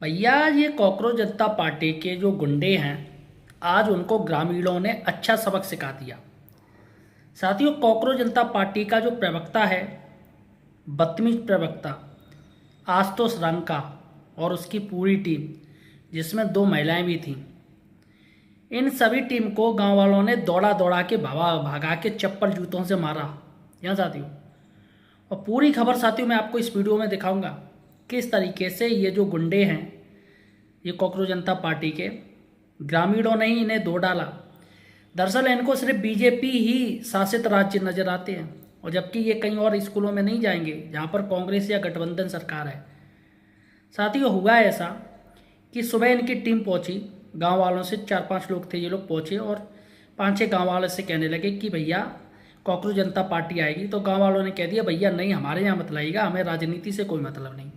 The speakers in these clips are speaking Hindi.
भैया ये कॉकरोच जनता पार्टी के जो गुंडे हैं, आज उनको ग्रामीणों ने अच्छा सबक सिखा दिया। साथियों, कॉकरोच जनता पार्टी का जो प्रवक्ता है, बदतमीज प्रवक्ता आशुतोष रंका और उसकी पूरी टीम, जिसमें 2 महिलाएं भी थीं, इन सभी टीम को गांव वालों ने दौड़ा दौड़ा के भगा के चप्पल जूतों से मारा। यहाँ साथियों, और पूरी खबर साथियों मैं आपको इस वीडियो में दिखाऊंगा किस तरीके से ये जो गुंडे हैं, ये कॉकरोच जनता पार्टी के, ग्रामीणों ने ही इन्हें दो डाला। दरअसल इनको सिर्फ बीजेपी ही शासित राज्य नजर आते हैं, और जबकि ये कहीं और स्कूलों में नहीं जाएंगे जहाँ पर कांग्रेस या गठबंधन सरकार है। साथियों, हुआ ऐसा कि सुबह इनकी टीम पहुंची, गांव वालों से 4-5 लोग थे, ये लोग पहुंचे और 5-6 गांव वालों से कहने लगे कि भैया कॉकरोच जनता पार्टी आएगी। तो गांव वालों ने कह दिया भैया नहीं, हमारे यहाँ मत लाइएगा, हमें राजनीति से कोई मतलब नहीं।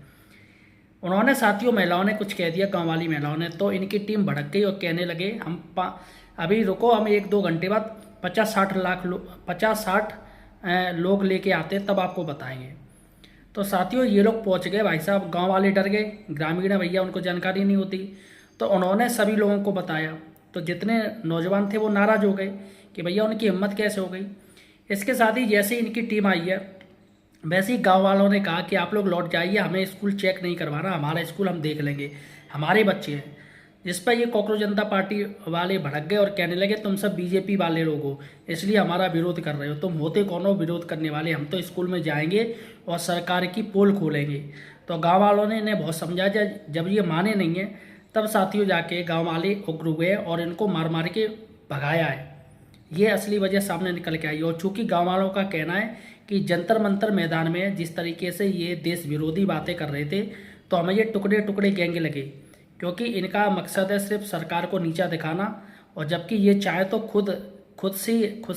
उन्होंने साथियों महिलाओं ने कुछ कह दिया, गाँव वाली महिलाओं ने, तो इनकी टीम भड़क गई और कहने लगे अभी रुको, हम 1-2 घंटे बाद 50-60 लोग लेके आते तब आपको बताएंगे। तो साथियों ये लोग पहुंच गए। भाई साहब, गांव वाले डर गए, ग्रामीण है भैया, उनको जानकारी नहीं होती। तो उन्होंने सभी लोगों को बताया, तो जितने नौजवान थे वो नाराज़ हो गए कि भैया उनकी हिम्मत कैसे हो गई। इसके साथ ही जैसे ही इनकी टीम आई है, वैसे ही गांव वालों ने कहा कि आप लोग लौट जाइए, हमें स्कूल चेक नहीं करवाना, हमारा स्कूल हम देख लेंगे, हमारे बच्चे हैं। जिस पर ये कॉकरोच जनता पार्टी वाले भड़क गए और कहने लगे तुम सब बीजेपी वाले लोग हो, इसलिए हमारा विरोध कर रहे हो। तुम होते कौन हो विरोध करने वाले, हम तो स्कूल में जाएंगे और सरकार की पोल खोलेंगे। तो गांव वालों ने इन्हें बहुत समझाया, जब ये माने नहीं है तब साथियों जाके गांव वाले उग्र हुए और इनको मार मार के भगाया है। ये असली वजह सामने निकल के आई। और चूंकि गाँव वालों का कहना है कि जंतर मंतर मैदान में जिस तरीके से ये देश विरोधी बातें कर रहे थे, तो हमें ये टुकड़े टुकड़े गैंग लगे, क्योंकि इनका मकसद है सिर्फ सरकार को नीचा दिखाना। और जबकि ये चाहे तो खुद से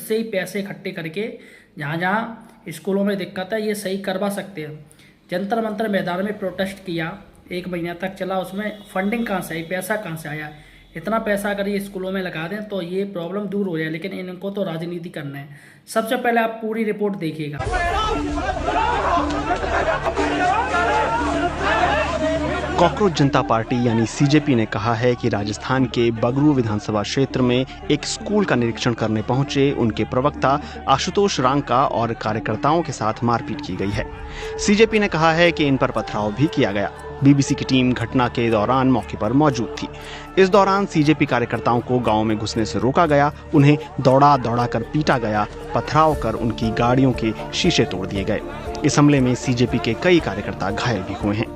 ही पैसे इकट्ठे करके जहाँ जहाँ स्कूलों में दिक्कत है ये सही करवा सकते हैं। जंतर मंतर मैदान में प्रोटेस्ट किया, 1 महीना तक चला, उसमें फंडिंग कहाँ से आई, पैसा कहाँ से आया। इतना पैसा अगर ये स्कूलों में लगा दें तो ये प्रॉब्लम दूर हो जाए, लेकिन इनको तो राजनीति करना है। सबसे पहले आप पूरी रिपोर्ट देखिएगा। कॉकरोच जनता पार्टी यानी सीजेपी ने कहा है कि राजस्थान के बगरू विधानसभा क्षेत्र में एक स्कूल का निरीक्षण करने पहुंचे उनके प्रवक्ता आशुतोष रांका और कार्यकर्ताओं के साथ मारपीट की गई है। सीजेपी ने कहा है कि इन पर पथराव भी किया गया। बीबीसी की टीम घटना के दौरान मौके पर मौजूद थी। इस दौरान सीजेपी कार्यकर्ताओं को गांव में घुसने से रोका गया, उन्हें दौड़ा दौड़ा कर पीटा गया, पथराव कर उनकी गाड़ियों के शीशे तोड़ दिए गए। इस हमले में सीजेपी के कई कार्यकर्ता घायल भी हुए हैं।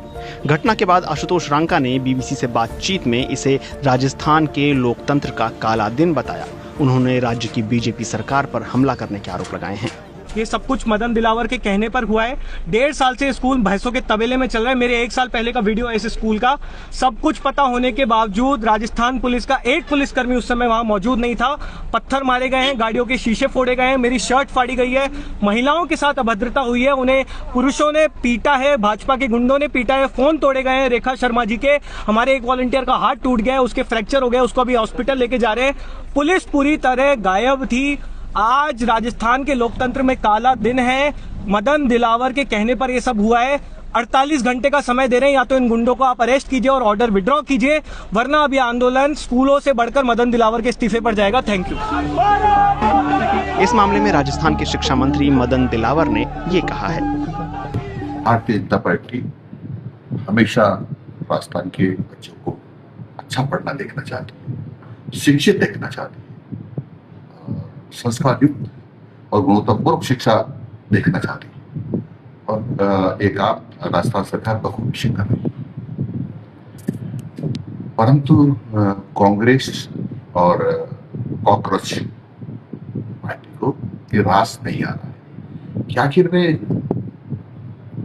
घटना के बाद आशुतोष रांका ने बीबीसी से बातचीत में इसे राजस्थान के लोकतंत्र का काला दिन बताया। उन्होंने राज्य की बीजेपी सरकार पर हमला करने के आरोप लगाए हैं। ये सब कुछ मदन दिलावर के कहने पर हुआ है। 1.5 साल से स्कूल भैंसों के तबेले में चल रहा है। मेरे 1 साल पहले का वीडियो है इस स्कूल का। सब कुछ पता होने के बावजूद राजस्थान पुलिस का एक पुलिसकर्मी उस समय वहां मौजूद नहीं था। पत्थर मारे गए हैं, गाड़ियों के शीशे फोड़े गए हैं, मेरी शर्ट फाड़ी गई है, महिलाओं के साथ अभद्रता हुई है, उन्हें पुरुषों ने पीटा है, भाजपा के गुंडों ने पीटा है, फोन तोड़े गए हैं। रेखा शर्मा जी के, हमारे एक वॉलंटियर का हाथ टूट गया है, उसके फ्रैक्चर हो गया, उसको अभी हॉस्पिटल लेके जा रहे हैं। पुलिस पूरी तरह गायब थी। आज राजस्थान के लोकतंत्र में काला दिन है। मदन दिलावर के कहने पर यह सब हुआ है। 48 घंटे का समय दे रहे हैं, या तो इन गुंडों को आप अरेस्ट कीजिए और ऑर्डर विड्रॉ कीजिए, वरना अब यह आंदोलन स्कूलों से बढ़कर मदन दिलावर के इस्तीफे पर जाएगा। Thank you. इस मामले में राजस्थान के शिक्षा मंत्री मदन दिलावर ने ये कहा है, भारतीय जनता पार्टी हमेशा राजस्थान के बच्चों को अच्छा पढ़ना देखना चाहती है, शिक्षित देखना चाहती है, संस्कार युक्त और गुणवत्तापूर्ण शिक्षा देखना चाहती है। और एक आप राजस्थान सरकार बखूबी कर रही है। परंतु कांग्रेस और कॉकरोच पार्टी को ये रास नहीं आ रहा है कि आखिर में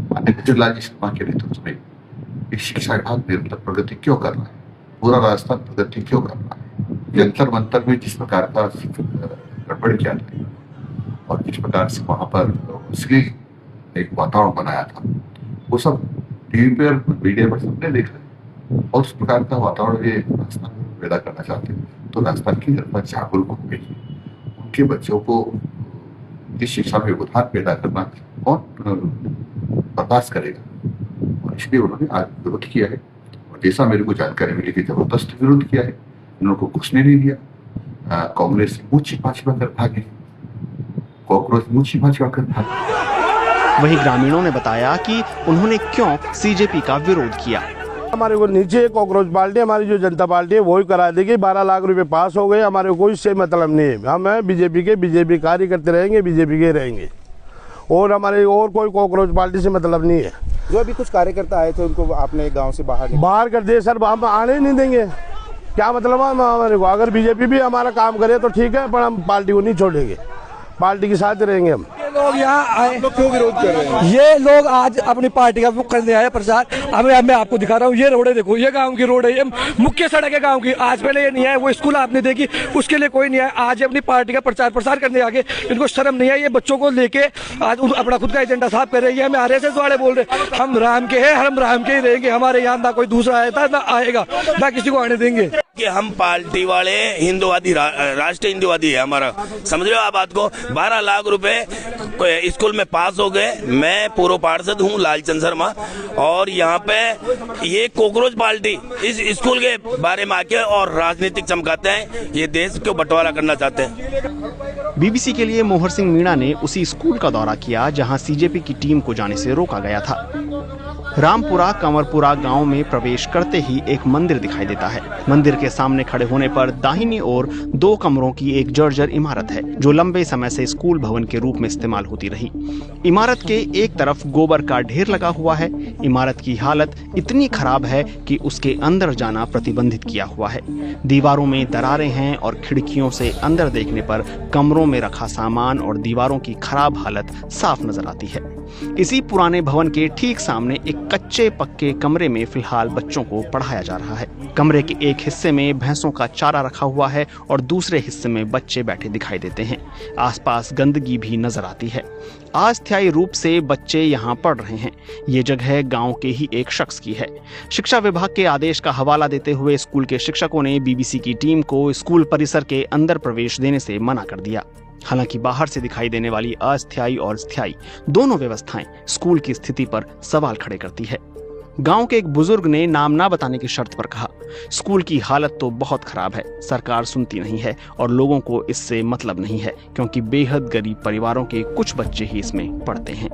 माननीय गुजरलाल जी शर्मा के नेतृत्व में ये शिक्षा विभाग निरंतर प्रगति क्यों कर रहा है, पूरा राजस्थान प्रगति क्यों कर रहा है। जंतर मंतर में जिस प्रकार का गड़बड़ किया था और जिस प्रकार से वहां पर असली एक वातावरण बनाया था, वो सब टीवी पर मीडिया पर सबने देख रहे और उस प्रकार का वातावरण ये राजस्थान में पैदा करना चाहते हैं। तो राजस्थान की जनता जागरूक हो गई है। उनके बच्चों को इस शिक्षा में उधार पैदा करना कौन बर्दाश्त करेगा, और इसलिए उन्होंने आज विरोध किया है। और जैसा मेरे को जानकारी मिली कि जबरदस्त विरोध किया है, इनको घुसने नहीं दिया। कांग्रेस मुंह छिपा छिपा कर भागे, कॉकरोच मुंह छिपा छिपा कर भागे। वहीं ग्रामीणों ने बताया कि उन्होंने क्यों सीजेपी का विरोध किया। हमारे को नीचे कॉकरोच पार्टी, हमारी जो जनता पार्टी है वही करा देगी। 12 लाख रुपए पास हो गए, हमारे को कोई इससे मतलब नहीं है। हम हैं बीजेपी कार्य करते रहेंगे, बीजेपी के रहेंगे, और हमारे और कोई कॉकरोच पार्टी से मतलब नहीं है। जो अभी कुछ कार्यकर्ता आए थे उनको आपने गांव से बाहर कर दिए सर, हम आने ही नहीं देंगे। क्या मतलब है हमारे को? अगर बीजेपी भी हमारा काम करे तो ठीक है, पर हम पार्टी को नहीं छोड़ेंगे, पार्टी के साथ रहेंगे हम। लोग यहाँ आए, लोग क्यों विरोध कर रहे हैं? ये लोग आज अपनी पार्टी का करने आए प्रचार। मैं आपको दिखा रहा हूँ, ये रोड है, देखो ये गांव की रोड है, ये मुख्य सड़क है गांव की। आज पहले ये नहीं आए, वो स्कूल आपने देखी, उसके लिए कोई नहीं आया। आज अपनी पार्टी का प्रचार करने आगे, इनको शर्म नहीं है। ये बच्चों को लेके आज अपना खुद का एजेंडा साफ कर रहे हैं। हमें RSS वाले बोल रहे हम राम के हैं, हम राम के ही रहेंगे, हमारे यहाँ ना कोई दूसरा आया था ना आएगा, ना किसी को आने देंगे। कि हम पार्टी वाले हिंदुवादी, राष्ट्रीय हिंदुवादी है हमारा, समझ रहे हो आप बात को। 12 लाख रुपए स्कूल में पास हो गए। मैं पूर्व पार्षद हूँ लालचंद शर्मा, और यहाँ पे ये कॉकरोच पार्टी इस स्कूल के बारे में आके और राजनीतिक चमकाते हैं, ये देश को बंटवारा करना चाहते हैं। बीबीसी के लिए मोहर सिंह मीणा ने उसी स्कूल का दौरा किया जहां सीजेपी की टीम को जाने से रोका गया था। रामपुरा कंवरपुरा गांव में प्रवेश करते ही एक मंदिर दिखाई देता है। मंदिर के सामने खड़े होने पर दाहिनी ओर 2 कमरों की एक जर्जर इमारत है जो लंबे समय से स्कूल भवन के रूप में इस्तेमाल होती रही। इमारत के एक तरफ गोबर का ढेर लगा हुआ है। इमारत की हालत इतनी खराब है कि उसके अंदर जाना प्रतिबंधित किया हुआ है। दीवारों में दरारें हैं और खिड़कियों से अंदर देखने पर कमरों में रखा सामान और दीवारों की खराब हालत साफ नजर आती है। इसी पुराने भवन के ठीक सामने एक कच्चे पक्के कमरे में फिलहाल बच्चों को पढ़ाया जा रहा है। कमरे के एक हिस्से में भैंसों का चारा रखा हुआ है और दूसरे हिस्से में बच्चे बैठे दिखाई देते हैं। आसपास गंदगी भी नजर आती है। अस्थायी रूप से बच्चे यहाँ पढ़ रहे हैं। ये जगह गांव के ही एक शख्स की है। शिक्षा विभाग के आदेश का हवाला देते हुए स्कूल के शिक्षकों ने बीबीसी की टीम को स्कूल परिसर के अंदर प्रवेश देने से मना कर दिया। हालांकि बाहर से दिखाई देने वाली अस्थायी और स्थायी दोनों व्यवस्थाएं स्कूल की स्थिति पर सवाल खड़े करती है। गांव के एक बुजुर्ग ने नाम ना बताने की शर्त पर कहा, स्कूल की हालत तो बहुत खराब है, सरकार सुनती नहीं है और लोगों को इससे मतलब नहीं है, क्योंकि बेहद गरीब परिवारों के कुछ बच्चे ही इसमें पढ़ते हैं।